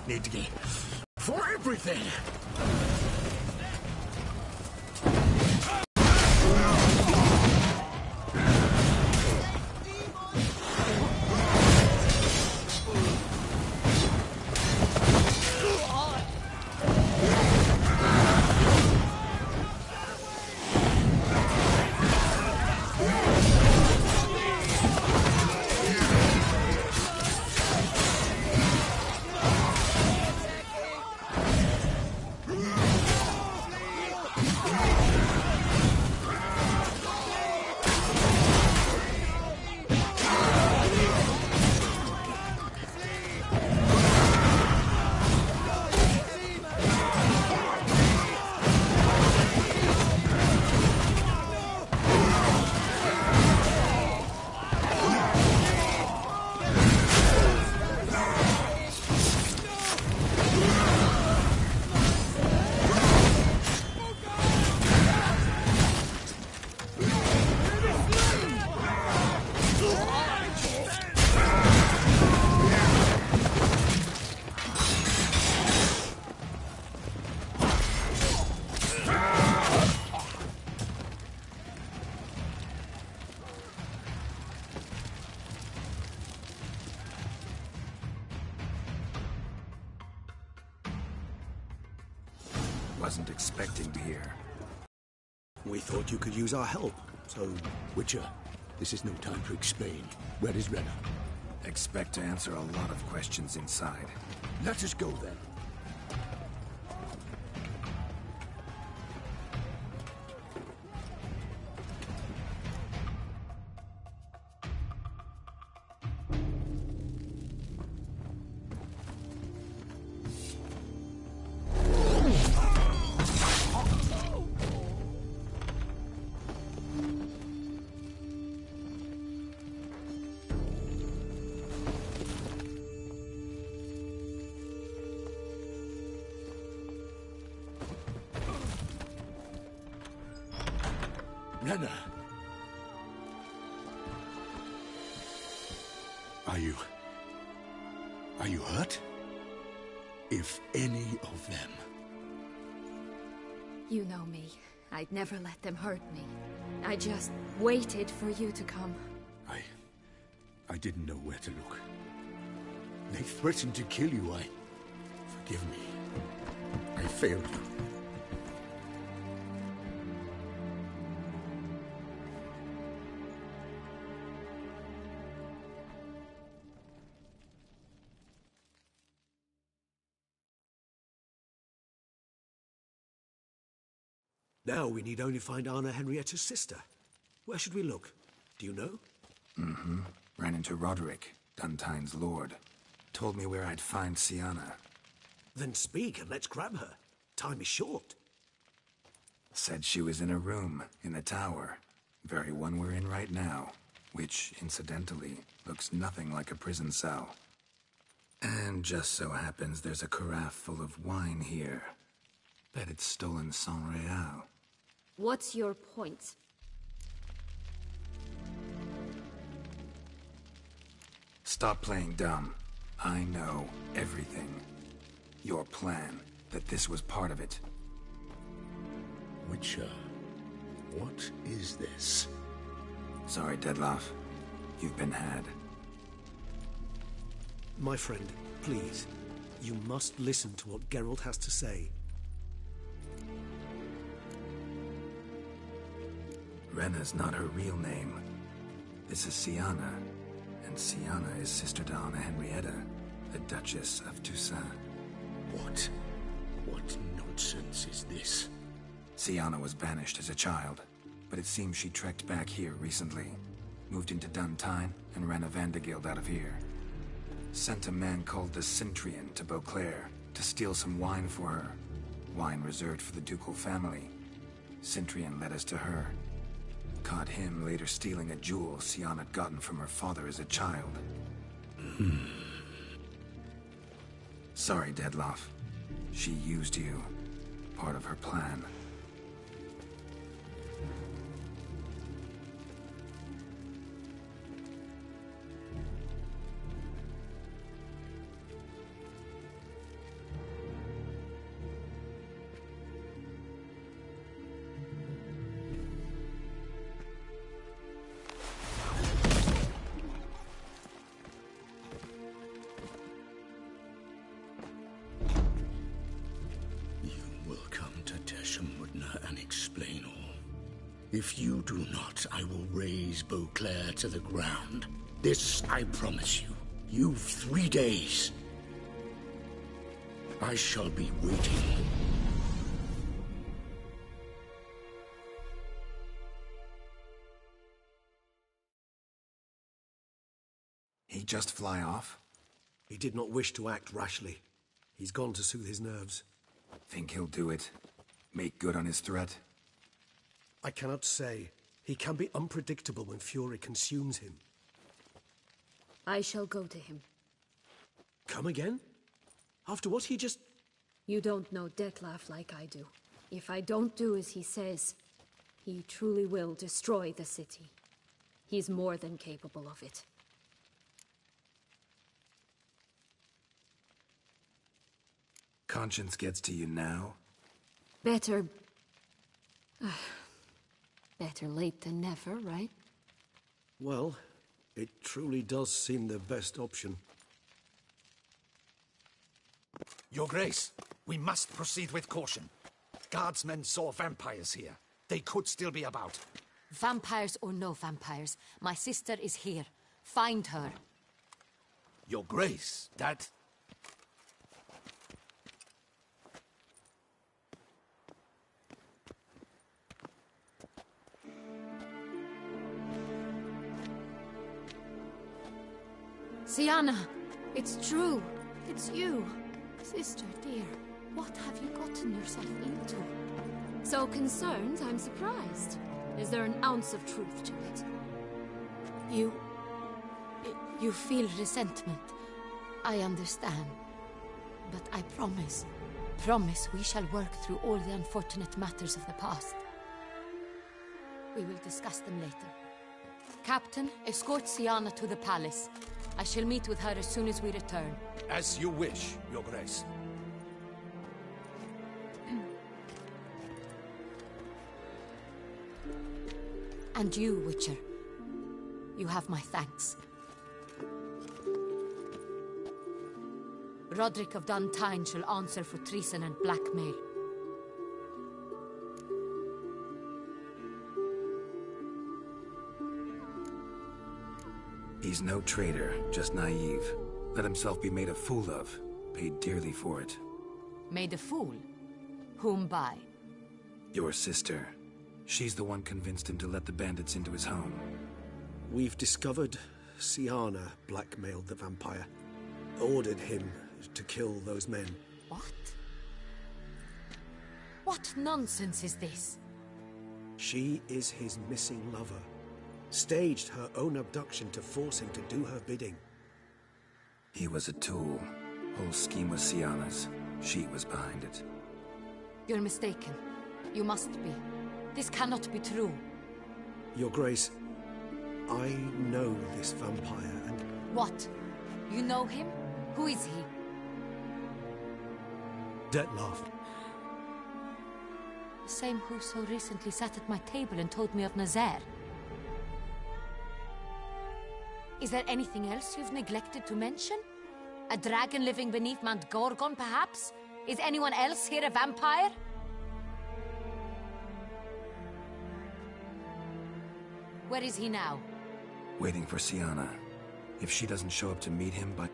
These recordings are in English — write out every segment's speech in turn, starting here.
Need to get for everything. Wasn't expecting to hear. We thought you could use our help, so... Witcher, this is no time to explain. Where is Renna? Expect to answer a lot of questions inside. Let us go then. Renna! Are you hurt? If any of them... You know me. I'd never let them hurt me. I just waited for you to come. I didn't know where to look. They threatened to kill you. Forgive me. I failed you. Now we need only find Anna Henrietta's sister. Where should we look? Do you know? Mm-hmm. Ran into Roderick, Duntine's lord. Told me where I'd find Sienna. Then speak and let's grab her. Time is short. Said she was in a room in the tower. Very one we're in right now. Which, incidentally, looks nothing like a prison cell. And just so happens there's a carafe full of wine here. Bet it's stolen San Real. What's your point? Stop playing dumb. I know everything. Your plan, that this was part of it. Witcher, what is this? Sorry, Dettlaff. You've been had. My friend, please. You must listen to what Geralt has to say. Renna's not her real name. This is Sienna. And Sienna is sister to Anna Henrietta, the Duchess of Toussaint. What nonsense is this? Sienna was banished as a child, but it seems she trekked back here recently. Moved into Duntine and ran a Vandergild out of here. Sent a man called the Centrian to Beauclair to steal some wine for her. Wine reserved for the ducal family. Centrian led us to her. Caught him later stealing a jewel Sienna had gotten from her father as a child. Sorry, Dettlaff. She used you. Part of her plan. If you do not, I will raze Beauclair to the ground. This I promise you. You've 3 days. I shall be waiting. He just fly off? He did not wish to act rashly. He's gone to soothe his nerves. Think he'll do it? Make good on his threat? I cannot say. He can be unpredictable when fury consumes him. I shall go to him. Come again? After what he just... You don't know Detlef like I do. If I don't do as he says, he truly will destroy the city. He's more than capable of it. Conscience gets to you now? Better... better late than never, right? Well, it truly does seem the best option. Your Grace, we must proceed with caution. Guardsmen saw vampires here. They could still be about. Vampires or no vampires, my sister is here. Find her. Your Grace, that... Sienna, it's true. It's you. Sister, dear, what have you gotten yourself into? So concerned, I'm surprised. Is there an ounce of truth to it? You feel resentment. I understand. But I promise we shall work through all the unfortunate matters of the past. We will discuss them later. Captain, escort Sienna to the palace. I shall meet with her as soon as we return. As you wish, Your Grace. And you, Witcher. You have my thanks. Roderick of Duntine shall answer for treason and blackmail. He's no traitor, just naive. Let himself be made a fool of. Paid dearly for it. Made a fool? Whom by? Your sister. She's the one convinced him to let the bandits into his home. We've discovered Sienna blackmailed the vampire. Ordered him to kill those men. What? What nonsense is this? She is his missing lover. Staged her own abduction to force him to do her bidding. He was a tool. Whole scheme was Sienna's. She was behind it. You're mistaken. You must be. This cannot be true. Your Grace, I know this vampire and... What? You know him? Who is he? Detlef. The same who so recently sat at my table and told me of Nazaire. Is there anything else you've neglected to mention? A dragon living beneath Mount Gorgon, perhaps? Is anyone else here a vampire? Where is he now? Waiting for Sienna. If she doesn't show up to meet him by...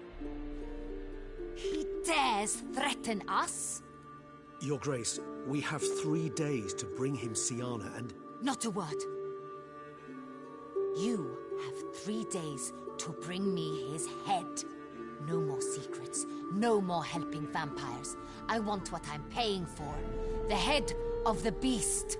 He dares threaten us? Your Grace, we have 3 days to bring him Sienna and... Not a word. You have 3 days to bring me his head. No more secrets. No more helping vampires. I want what I'm paying for. The head of the beast.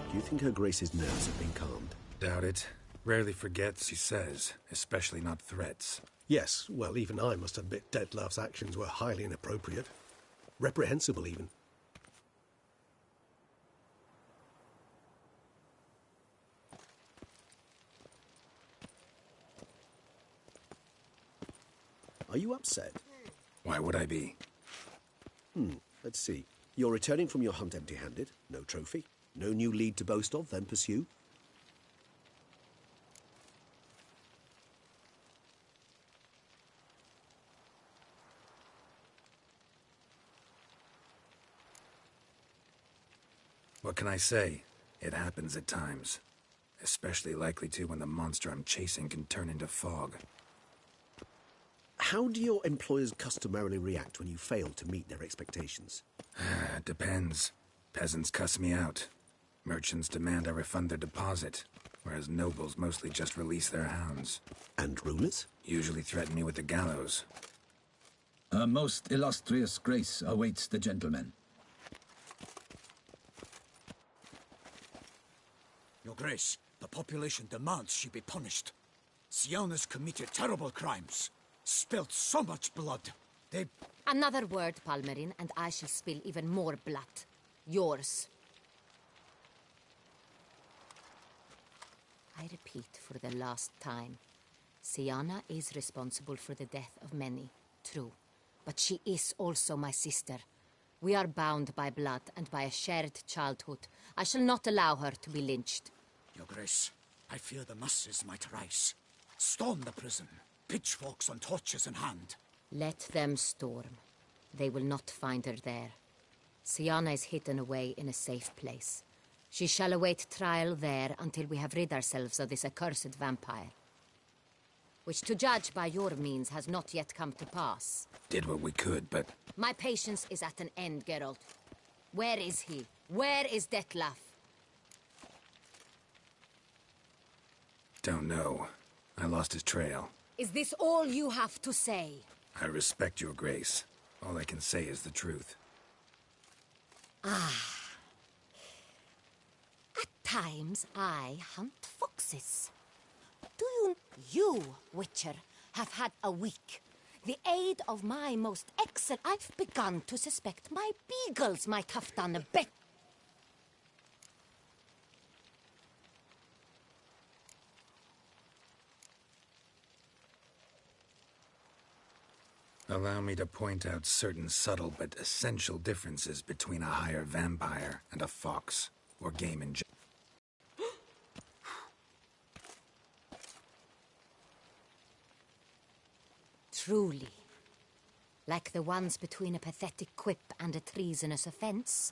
Do you think Her Grace's nerves have been calmed? Doubt it. Rarely forgets, he says, especially not threats. Yes, well, even I must admit Detlav's actions were highly inappropriate. Reprehensible, even. Are you upset? Why would I be? Let's see. You're returning from your hunt empty-handed. No trophy. No new lead to boast of, then pursue. What can I say? It happens at times. Especially likely to when the monster I'm chasing can turn into fog. How do your employers customarily react when you fail to meet their expectations? Depends. Peasants cuss me out. Merchants demand I refund their deposit, whereas nobles mostly just release their hounds. And rulers? Usually threaten me with the gallows. A most illustrious grace awaits the gentleman. Your Grace, the population demands she be punished. Syanna's committed terrible crimes. Spilt so much blood. They... Another word, Palmerin, and I shall spill even more blood. Yours. I repeat for the last time. Syanna is responsible for the death of many, true. But she is also my sister. We are bound by blood and by a shared childhood. I shall not allow her to be lynched. Your Grace, I fear the masses might rise. Storm the prison. Pitchforks and torches in hand. Let them storm. They will not find her there. Syanna is hidden away in a safe place. She shall await trial there until we have rid ourselves of this accursed vampire. Which, to judge by your means, has not yet come to pass. Did what we could, but... My patience is at an end, Geralt. Where is he? Where is Detlaf? Don't know. I lost his trail. Is this all you have to say? I respect your grace. All I can say is the truth. At times, I hunt foxes. You, Witcher, have had a week. The aid of my most excellent... I've begun to suspect my beagles might have done a bit. Allow me to point out certain subtle but essential differences between a higher vampire and a fox, or game in general. Truly. Like the ones between a pathetic quip and a treasonous offense.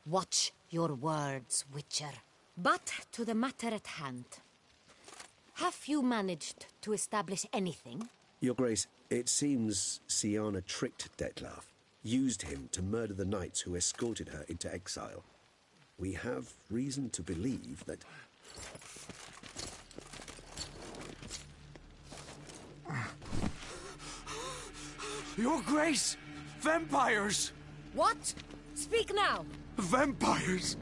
Watch your words, Witcher. But to the matter at hand. Have you managed to establish anything? Your Grace, it seems Syanna tricked Detlaf, used him to murder the knights who escorted her into exile. We have reason to believe that... Your Grace! Vampires! What? Speak now! Vampires!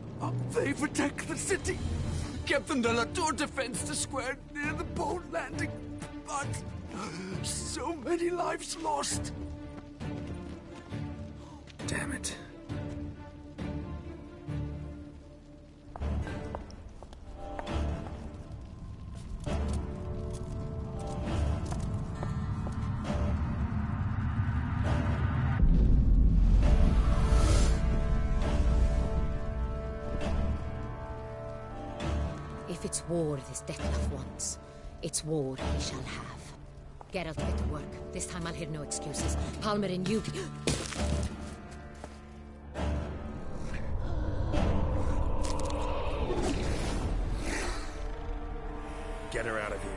They protect the city! Captain de la Tour defends the square near the boat landing, but... so many lives lost! Damn it. If it's war this Detlaf wants, it's war he shall have. Geralt, get to work. This time I'll hear no excuses. Palmerin, you... Get her out of here.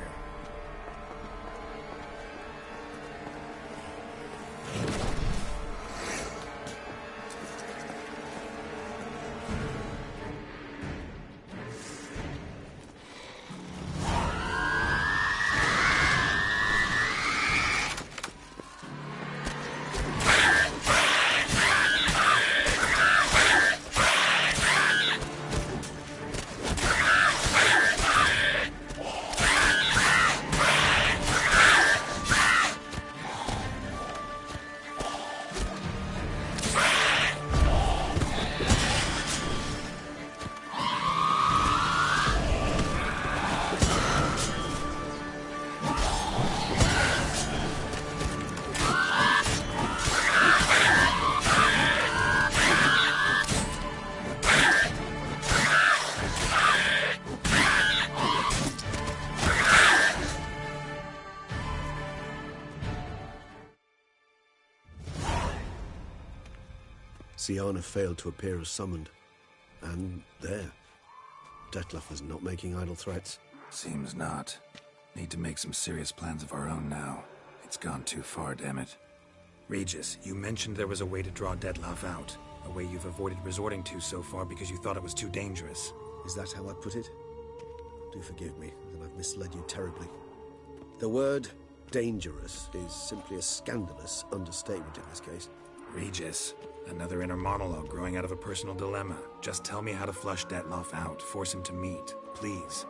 Siana failed to appear as summoned. And there. Dettlaff is not making idle threats. Seems not. Need to make some serious plans of our own now. It's gone too far, damn it. Regis, you mentioned there was a way to draw Dettlaff out. A way you've avoided resorting to so far because you thought it was too dangerous. Is that how I put it? Do forgive me that I've misled you terribly. The word dangerous is simply a scandalous understatement in this case. Regis, another inner monologue growing out of a personal dilemma. Just tell me how to flush Dettlaff out. Force him to meet, please.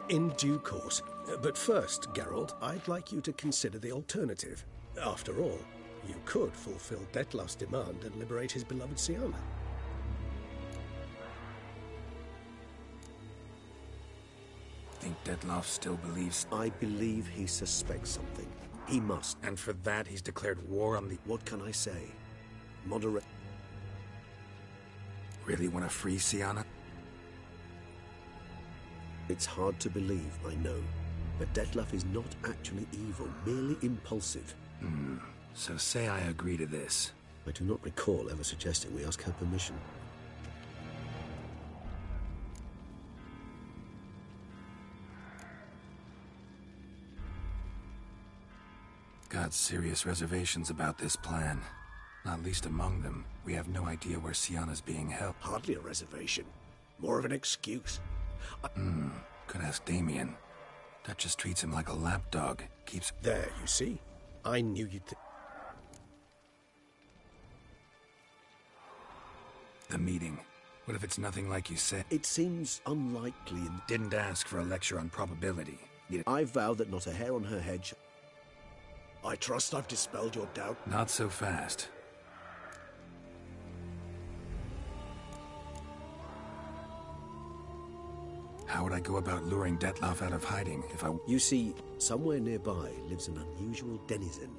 In due course. But first, Geralt, I'd like you to consider the alternative. After all, you could fulfill Dettlaff's demand and liberate his beloved Siana. Think Dettlaff still believes... I believe he suspects something. He must. And for that, he's declared war on the... What can I say? Moderate... Really want to free Siana? It's hard to believe, I know. But Dettlaff is not actually evil, merely impulsive. So say I agree to this. I do not recall ever suggesting we ask her permission. Got serious reservations about this plan. Not least among them, we have no idea where Siana's being held. Hardly a reservation. More of an excuse. Could ask Damien. That just treats him like a lapdog. Keeps... There, you see? I knew you'd... The meeting. What if it's nothing like you said? It seems unlikely and... Didn't ask for a lecture on probability. I vow that not a hair on her head... I trust I've dispelled your doubt. Not so fast. How would I go about luring Dettlaff out of hiding if I... You see, somewhere nearby lives an unusual denizen.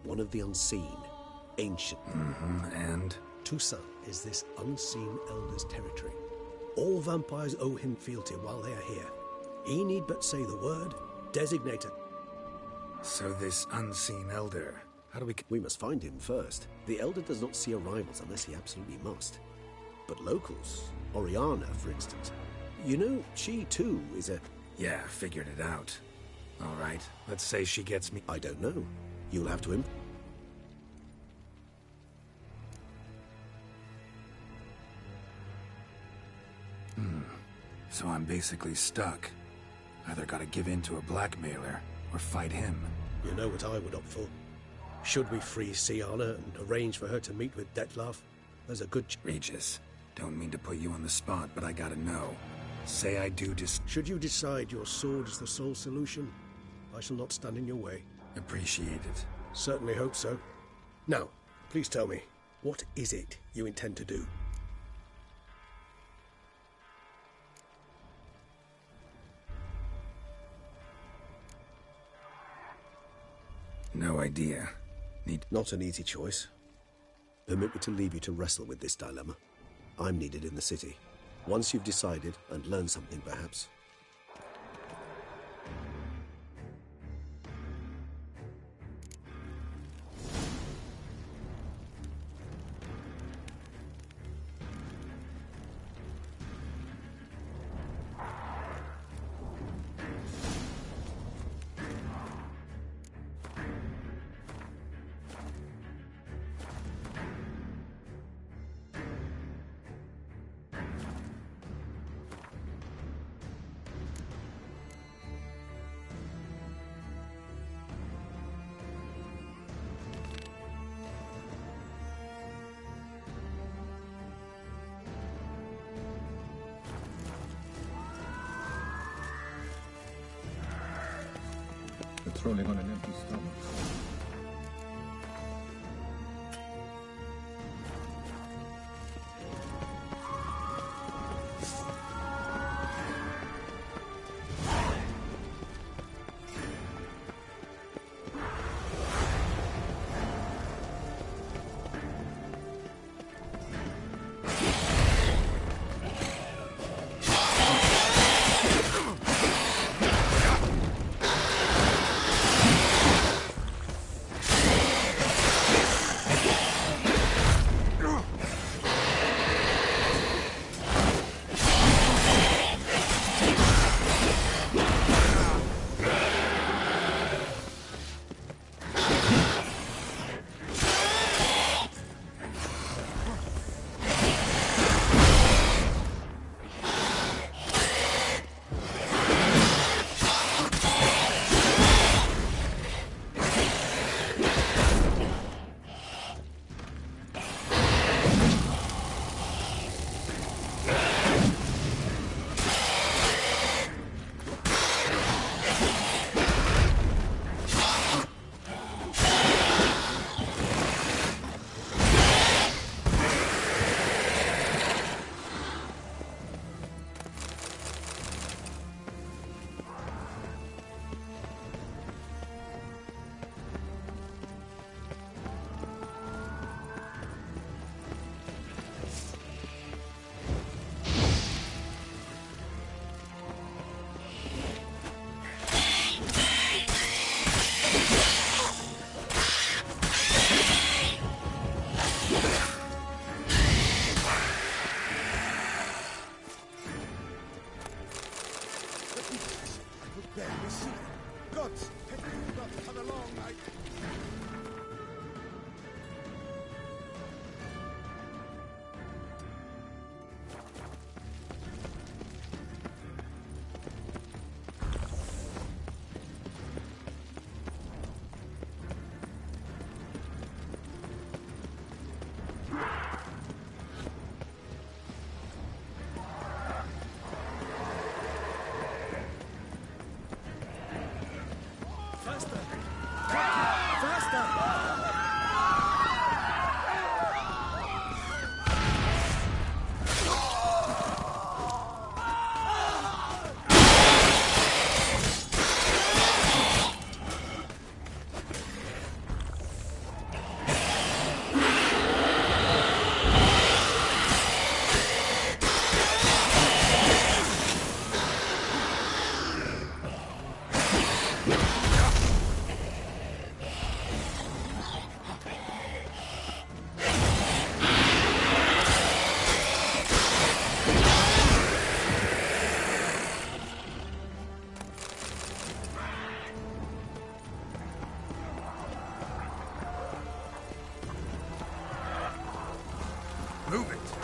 One of the unseen. Ancient. And? Toussaint is this unseen elder's territory. All vampires owe him fealty while they are here. He need but say the word, designate it. So this unseen elder... How do we... We must find him first. The elder does not see arrivals unless he absolutely must. But locals, Oriana, for instance... You know, she too is a... Yeah, figured it out. All right, let's say she gets me... I don't know. You'll have to So I'm basically stuck. Either gotta give in to a blackmailer, or fight him. You know what I would opt for. Should we free Siana and arrange for her to meet with Dettlaff? There's a good... Regis, don't mean to put you on the spot, but I gotta know. Say I do Should you decide your sword is the sole solution, I shall not stand in your way. Appreciate it. Certainly hope so. Now, please tell me, what is it you intend to do? No idea. Not an easy choice. Permit me to leave you to wrestle with this dilemma. I'm needed in the city. Once you've decided and learned something, perhaps. Patrolling on an empty stomach. Move it!